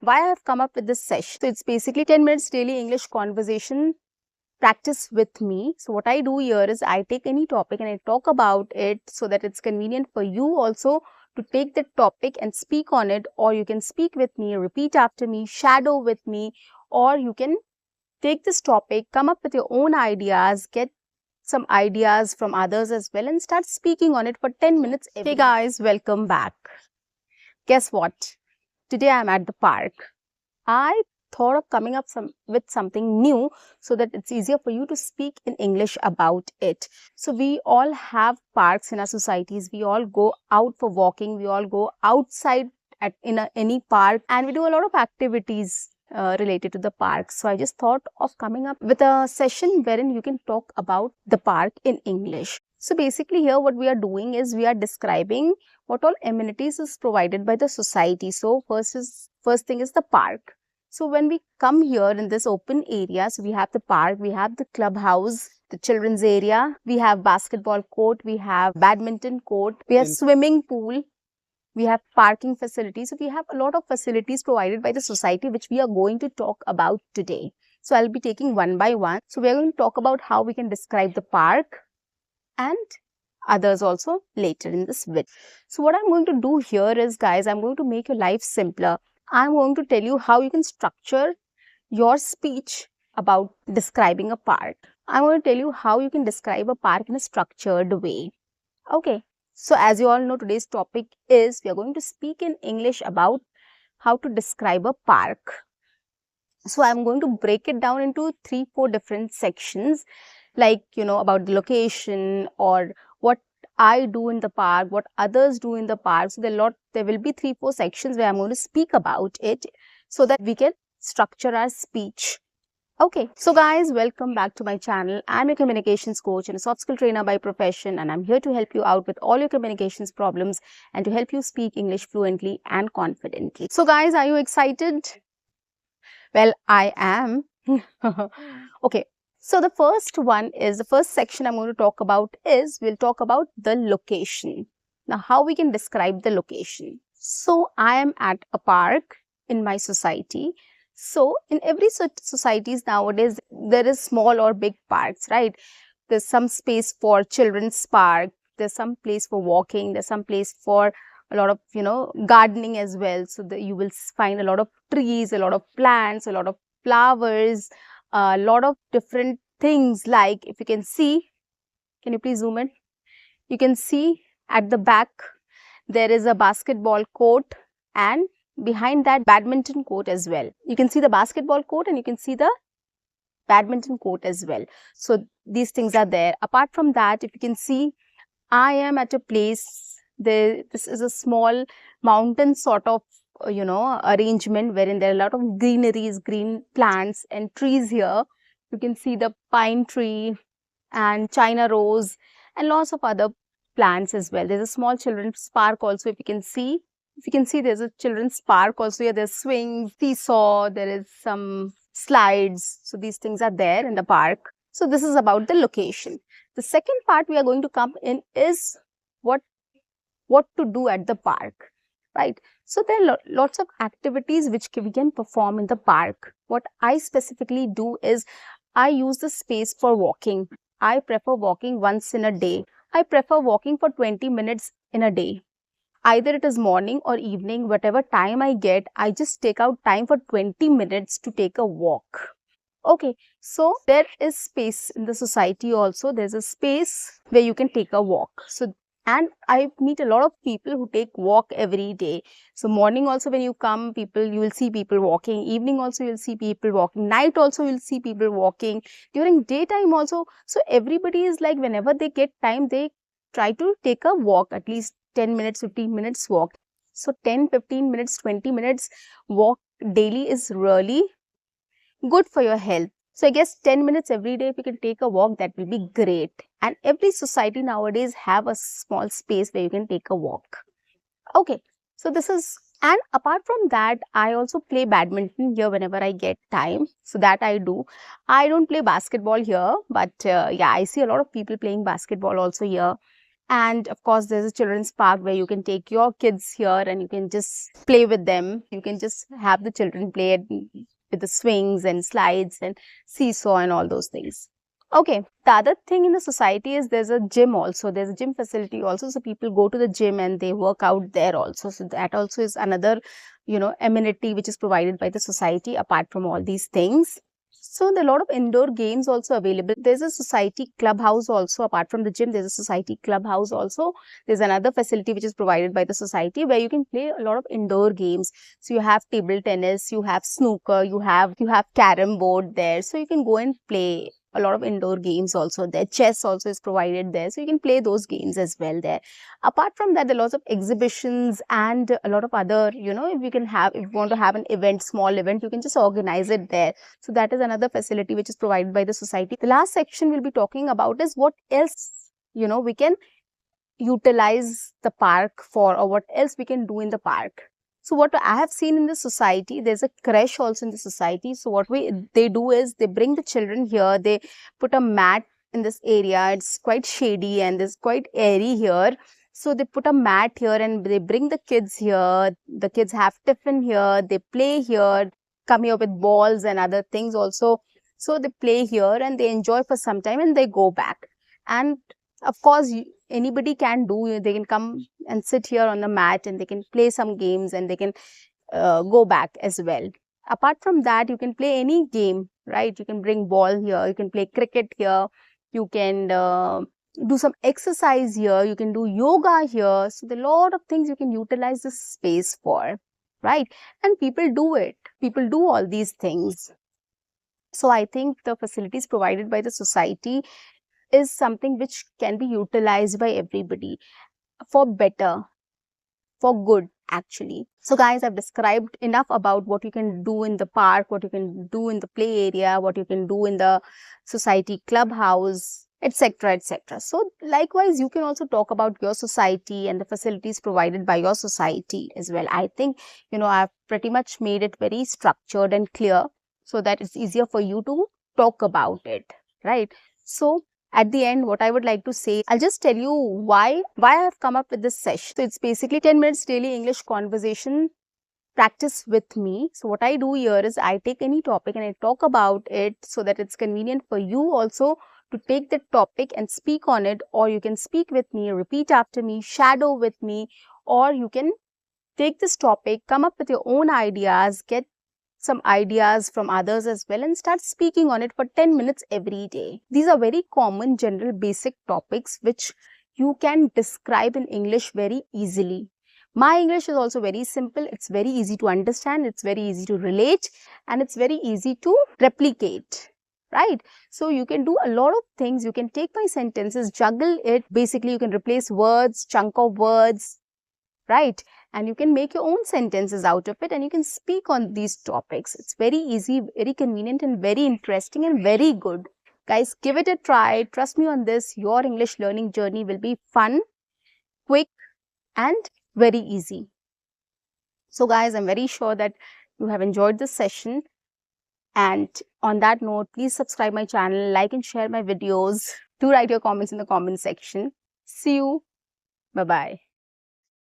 why I have come up with this session. So it's basically 10 minutes daily English conversation practice with me. So what I do here is I take any topic and I talk about it so that it's convenient for you also to take the topic and speak on it, or you can speak with me, repeat after me, shadow with me, or you can take this topic, come up with your own ideas, get some ideas from others as well and start speaking on it for 10 minutes. Hey guys, welcome back. Guess what? Today I'm at the park. I thought of coming up with something new so that it's easier for you to speak in English about it. So we all have parks in our societies. We all go out for walking. We all go outside in any park, and we do a lot of activities related to the park. So I just thought of coming up with a session wherein you can talk about the park in English. So basically here what we are doing is we are describing what all amenities is provided by the society. So first thing is the park. So when we come here in this open area, so we have the park, we have the clubhouse, the children's area, we have basketball court, we have badminton court, we have swimming pool, we have parking facilities. So we have a lot of facilities provided by the society which we are going to talk about today. So I'll be taking one by one. So we're going to talk about how we can describe the park and others also later in this video. So what I'm going to do here is, guys, I'm going to make your life simpler. I'm going to tell you how you can structure your speech about describing a park. I'm going to tell you how you can describe a park in a structured way. Okay. So as you all know, today's topic is we are going to speak in English about how to describe a park. So I'm going to break it down into 3-4 different sections, like, about the location or what I do in the park, what others do in the park. So there will be 3-4 sections where I'm going to speak about it so that we can structure our speech. Okay, so guys, welcome back to my channel. I'm your communications coach and a soft skill trainer by profession, and I'm here to help you out with all your communications problems and to help you speak English fluently and confidently. So guys, are you excited? Well, I am. Okay, so the first section I'm going to talk about is we'll talk about the location. Now, how we can describe the location. So I am at a park in my society. So in every societies nowadays, there is small or big parks, right? There's some space for children's park. There's some place for walking. There's some place for a lot of, gardening as well. So you will find a lot of trees, a lot of plants, a lot of flowers, a lot of different things. Like if you can see, can you please zoom in? You can see at the back, there is a basketball court, and behind that badminton court as well. You can see the basketball court and you can see the badminton court as well. So these things are there. Apart from that, if you can see, I am at a place, this is a small mountain sort of, arrangement wherein there are a lot of greeneries, green plants and trees here. You can see the pine tree and China rose and lots of other plants as well. There's a small children's park also, if you can see. If you can see, there's a children's park also here. There's swings, seesaw, there is some slides. So these things are there in the park. So this is about the location. The second part we are going to come in is what to do at the park, right? So there are lots of activities which we can perform in the park. What I specifically do is I use the space for walking. I prefer walking once in a day. I prefer walking for 20 minutes in a day. Either it is morning or evening, whatever time I get, I just take out time for 20 minutes to take a walk. Okay, so there is space in the society also. There's a space where you can take a walk. So, and I meet a lot of people who take walk every day. So morning also when you come, you will see people walking. Evening also you'll see people walking. Night also you'll see people walking. During daytime also. So everybody is like, whenever they get time, they try to take a walk, at least 10 minutes, 15 minutes walk. So 10, 15 minutes, 20 minutes walk daily is really good for your health. So I guess 10 minutes every day, if you can take a walk, that will be great. And every society nowadays have a small space where you can take a walk. Okay, so this is, and apart from that, I also play badminton here whenever I get time. So that I do. I don't play basketball here, but yeah, I see a lot of people playing basketball also here. And of course, there's a children's park where you can take your kids here and you can just play with them. You can just have the children play with the swings and slides and seesaw and all those things. Okay, the other thing in the society is there's a gym also. There's a gym facility also. So people go to the gym and they work out there also. So that also is another, amenity which is provided by the society apart from all these things. So there are a lot of indoor games also available. There's a society clubhouse also. Apart from the gym, there's a society clubhouse also. There's another facility which is provided by the society where you can play a lot of indoor games. So you have table tennis, you have snooker, you have carom board there. So you can go and play a lot of indoor games also there. Chess also is provided there. So you can play those games as well there. Apart from that, there are lots of exhibitions and a lot of other, if you want to have an event, small event, you can just organize it there. So that is another facility which is provided by the society. The last section we'll be talking about is what else, we can utilize the park for, or what else we can do in the park. So what I have seen in the society, there's a creche also in the society. So what they do is they bring the children here, they put a mat in this area. It's quite shady and it's quite airy here. So they put a mat here and they bring the kids here. The kids have tiffin here, they play here, come here with balls and other things also. So they play here and they enjoy for some time and they go back. And of course, anybody can do, they can come and sit here on the mat and they can play some games and they can go back as well. Apart from that, you can play any game, right? You can bring ball here, you can play cricket here, you can do some exercise here, you can do yoga here. So there are a lot of things you can utilize this space for, right? And people do it. People do all these things. So I think the facilities provided by the society is something which can be utilized by everybody for better, for good actually. So guys, I've described enough about what you can do in the park, what you can do in the play area, what you can do in the society clubhouse, etc., etc. So likewise, you can also talk about your society and the facilities provided by your society as well. I think, I've pretty much made it very structured and clear so that it's easier for you to talk about it, right? So at the end, what I would like to say, I'll just tell you why I have come up with this session. So it's basically 10 minutes daily English conversation practice with me. So what I do here is I take any topic and I talk about it so that it's convenient for you also to take that topic and speak on it, or you can speak with me, repeat after me, shadow with me, or you can take this topic, come up with your own ideas, get some ideas from others as well and start speaking on it for 10 minutes every day. These are very common, general, basic topics which you can describe in English very easily. My English is also very simple. It's very easy to understand. It's very easy to relate and it's very easy to replicate, right? So you can do a lot of things. You can take my sentences, juggle it. Basically, you can replace words, chunk of words, right? And you can make your own sentences out of it and you can speak on these topics. It's very easy, very convenient and very interesting and very good. Guys, give it a try. Trust me on this. Your English learning journey will be fun, quick and very easy. So guys, I'm very sure that you have enjoyed this session. And on that note, please subscribe my channel, like and share my videos. Do write your comments in the comment section. See you. Bye-bye.